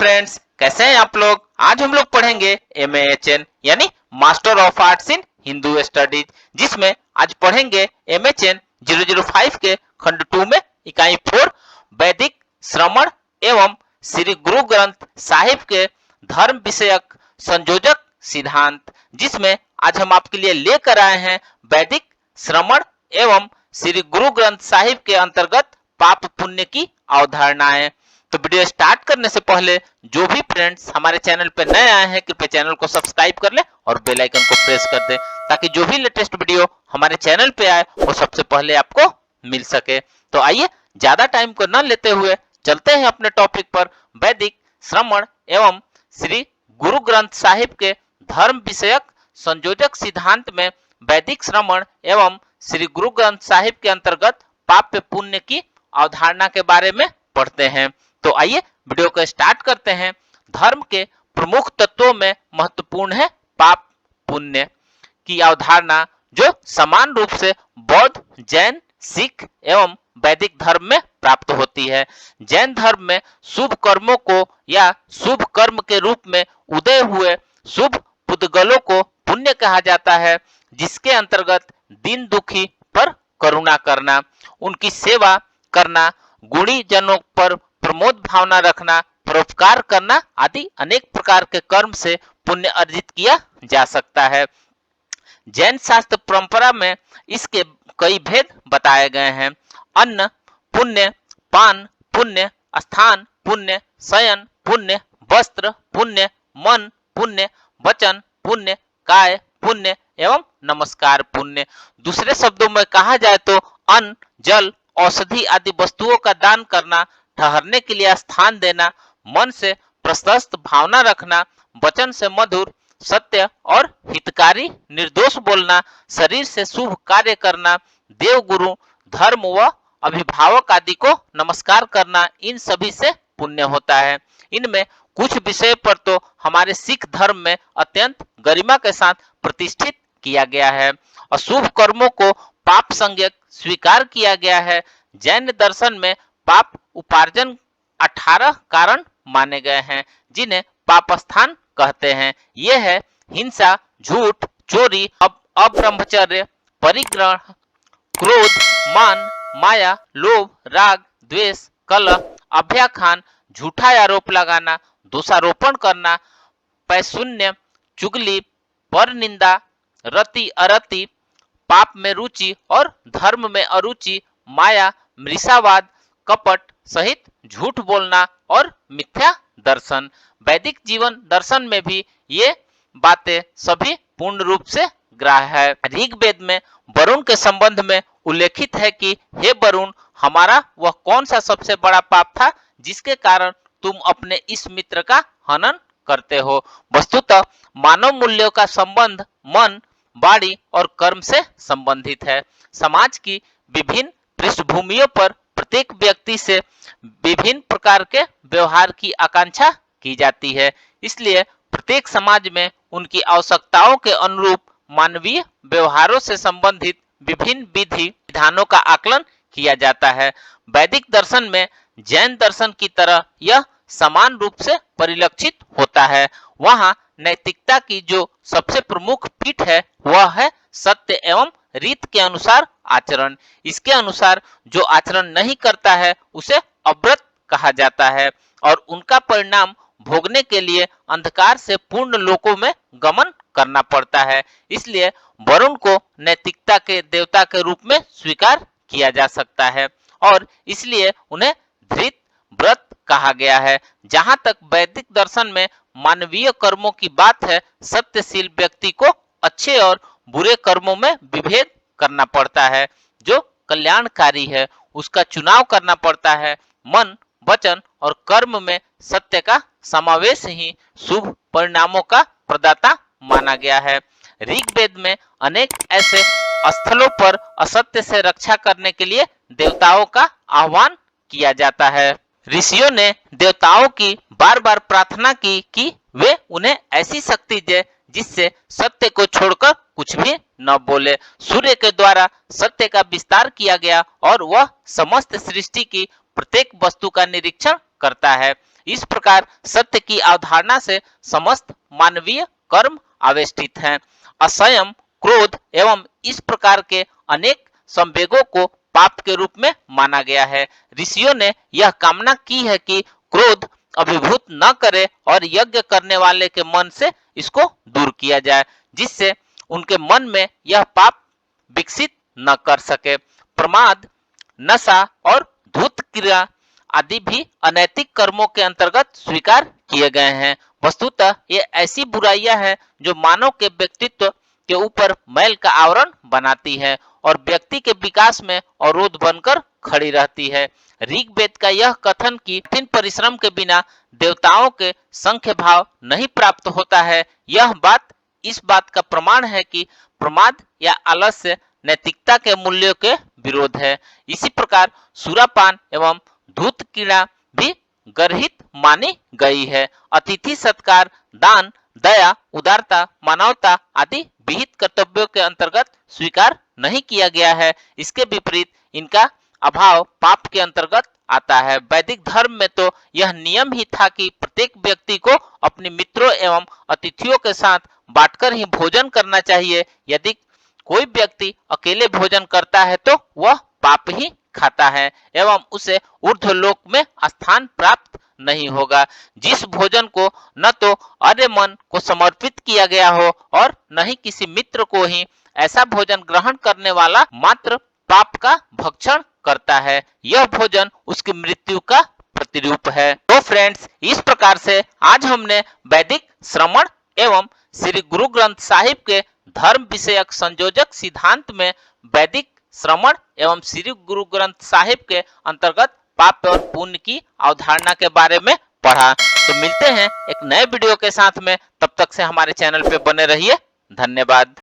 Friends, कैसे हैं आप लोग। आज हम लोग पढ़ेंगे MAHN यानी master of arts in Hindu studies, जिसमें आज पढ़ेंगे MHN 005 के खंड 2 में इकाई 4 वैदिक श्रवण एवं श्री गुरु ग्रंथ साहिब के धर्म विषयक संयोजक सिद्धांत, जिसमें आज हम आपके लिए लेकर आए हैं वैदिक श्रवण एवं श्री गुरु ग्रंथ साहिब के अंतर्गत पाप पुण्य की अवधारणाएं। तो वीडियो स्टार्ट करने से पहले जो भी फ्रेंड्स हमारे चैनल पे नए आए हैं, कृपया चैनल को सब्सक्राइब कर ले और बेल आइकन को प्रेस कर दे, ताकि जो भी लेटेस्ट वीडियो हमारे चैनल पे आए वो सबसे पहले आपको मिल सके। तो आइए ज्यादा टाइम को न लेते हुए चलते हैं अपने टॉपिक पर। वैदिक श्रवण एवं श्री गुरु ग्रंथ साहिब के धर्म विषयक संयोजक सिद्धांत में वैदिक श्रवण एवं श्री गुरु ग्रंथ साहिब के अंतर्गत पाप पुण्य की अवधारणा के बारे में पढ़ते हैं। तो आइए वीडियो को स्टार्ट करते हैं। धर्म के प्रमुख तत्वों में महत्वपूर्ण है पाप पुण्य की अवधारणा, जो समान रूप से बौद्ध, जैन, सिख एवं वैदिक धर्म में प्राप्त होती है। जैन धर्म में शुभ कर्मों को या शुभ कर्म के रूप में उदय हुए शुभ पुद्गलों को पुण्य कहा जाता है, जिसके अंतर्गत दीन दुखी पर करुणा करना, उनकी सेवा करना, गुणी जनों पर प्रमोद भावना रखना, परोपकार करना आदि अनेक प्रकार के कर्म से पुण्य अर्जित किया जा सकता है। जैन शास्त्र परंपरा में इसके कई भेद बताए गए हैं। अन्न पुण्य, पान पुण्य, स्थान पुण्य, शयन पुण्य, वस्त्र पुण्य, मन पुण्य, वचन पुण्य, काय पुण्य एवं नमस्कार पुण्य। दूसरे शब्दों में कहा जाए तो अन्न, जल, औषधि आदि वस्तुओं का दान करना, ठहरने के लिए स्थान देना, मन से प्रशस्त भावना रखना, वचन से मधुर, सत्य और हितकारी निर्दोष बोलना, शरीर से शुभ कार्य करना, देव गुरु, धर्म व अभिभावक आदि को नमस्कार करना, इन सभी से पुण्य होता है। इनमें कुछ विषय पर तो हमारे सिख धर्म में अत्यंत गरिमा के साथ प्रतिष्ठित किया गया है। अशुभ कर्मों को पाप संज्ञक स्वीकार किया गया है। जैन दर्शन में पाप उपार्जन 18 कारण माने गए हैं, जिन्हें पाप स्थान कहते हैं। ये है हिंसा, झूठ, चोरी, अब्रह्मचर्य, परिग्रह, क्रोध, मान, माया, लोभ, राग, द्वेष, कलह, अभ्याखान, झूठा आरोप लगाना, दोषारोपण करना, पैशून्य, चुगली, पर निंदा, रति अरति, पाप में रुचि और धर्म में अरुचि, माया, मृषावाद, कपट सहित झूठ बोलना और मिथ्या दर्शन। वैदिक जीवन दर्शन में भी ये बातें सभी पूर्ण रूप से ग्राह्य है। ऋग्वेद में वरुण के संबंध में उल्लेखित है कि हे वरुण, हमारा वह कौन सा सबसे बड़ा पाप था जिसके कारण तुम अपने इस मित्र का हनन करते हो। वस्तुतः मानव मूल्यों का संबंध मन, वाणी और कर्म से संबंधित है। समाज की विभिन्न पृष्ठभूमियों पर प्रत्येक व्यक्ति से विभिन्न प्रकार के व्यवहार की आकांक्षा की जाती है, इसलिए प्रत्येक समाज में उनकी आवश्यकताओं के अनुरूप मानवीय व्यवहारों से संबंधित विभिन्न विधि विधानों का आकलन किया जाता है। वैदिक दर्शन में जैन दर्शन की तरह यह समान रूप से परिलक्षित होता है। वहाँ नैतिकता की जो सबसे प्रमुख पीठ है वह है सत्य एवं रीत के अनुसार आचरण। इसके अनुसार जो आचरण नहीं करता है उसे अव्रत कहा जाता है और उनका परिणाम भोगने के लिए अंधकार से पूर्ण लोकों में गमन करना पड़ता है। इसलिए वरुण को नैतिकता के देवता के रूप में स्वीकार किया जा सकता है और इसलिए उन्हें धृत व्रत कहा गया है। जहां तक वैदिक दर्शन में मानवीय कर्मों की बात है, सत्यशील व्यक्ति को अच्छे और बुरे कर्मों में विभेद करना पड़ता है। जो कल्याणकारी है उसका चुनाव करना पड़ता है। मन, वचन और कर्म में सत्य का समावेश ही शुभ परिणामों का प्रदाता माना गया है। ऋग्वेद में अनेक ऐसे स्थलों पर असत्य से रक्षा करने के लिए देवताओं का आह्वान किया जाता है। ऋषियों ने देवताओं की बार बार प्रार्थना की कि वे उन्हें ऐसी शक्ति दे जिससे सत्य को छोड़कर कुछ भी न बोले। सूर्य के द्वारा सत्य का विस्तार किया गया और वह समस्त सृष्टि की प्रत्येक वस्तु का निरीक्षण करता है। इस प्रकार सत्य की अवधारणा से समस्त मानवीय कर्म आवेष्टित हैं। असंयम, क्रोध एवं इस प्रकार के अनेक संवेगों को पाप के रूप में माना गया है। ऋषियों ने यह कामना की है कि क्रोध अभिभूत न करे और यज्ञ करने वाले के मन से इसको दूर किया जाए, जिससे उनके मन में यह पाप विकसित न कर सके। प्रमाद, नशा और धूर्त क्रिया आदि भी अनैतिक कर्मों के अंतर्गत स्वीकार किए गए हैं। वस्तुतः ये ऐसी बुराइयां हैं जो मानव के व्यक्तित्व के ऊपर मैल का आवरण बनाती है और व्यक्ति के विकास में अवरोध बनकर खड़ी रहती है। ऋग्वेद का यह कथन कि कठिन परिश्रम के बिना देवताओं के संख्य भाव नहीं प्राप्त होता है, यह बात इस बात का प्रमाण है कि प्रमाद या आलस्य नैतिकता के मूल्यों के विरोध है। इसी प्रकार सुरापान एवं धूर्त क्रीड़ा भी गर्हित मानी गई है। अतिथि सत्कार, दान, दया, उदारता, मानवता आदि विहित कर्तव्यों के अंतर्गत स्वीकार नहीं किया गया है। इसके विपरीत इनका अभाव पाप के अंतर्गत आता है। वैदिक धर्म में तो यह नियम ही था कि प्रत्येक व्यक्ति को अपने मित्रों एवं अतिथियों के साथ बांटकर ही भोजन करना चाहिए। यदि कोई व्यक्ति अकेले भोजन करता है तो वह पाप ही खाता है एवं उसे ऊर्ध्वलोक में स्थान प्राप्त नहीं होगा। जिस भोजन को न तो अर्य मन को समर्पित किया गया हो और न ही किसी मित्र को ही, ऐसा भोजन ग्रहण करने वाला मात्र पाप का भक्षण करता है। यह भोजन उसकी मृत्यु का प्रतिरूप है। तो फ्रेंड्स, इस प्रकार से आज हमने वैदिक श्रमण एवं श्री गुरु ग्रंथ साहिब के धर्म विषयक संयोजक सिद्धांत में वैदिक श्रमण एवं श्री गुरु ग्रंथ साहिब के अंतर्गत पाप और पुण्य की अवधारणा के बारे में पढ़ा। तो मिलते हैं एक नए वीडियो के साथ में, तब तक से हमारे चैनल पे बने रहिए। धन्यवाद।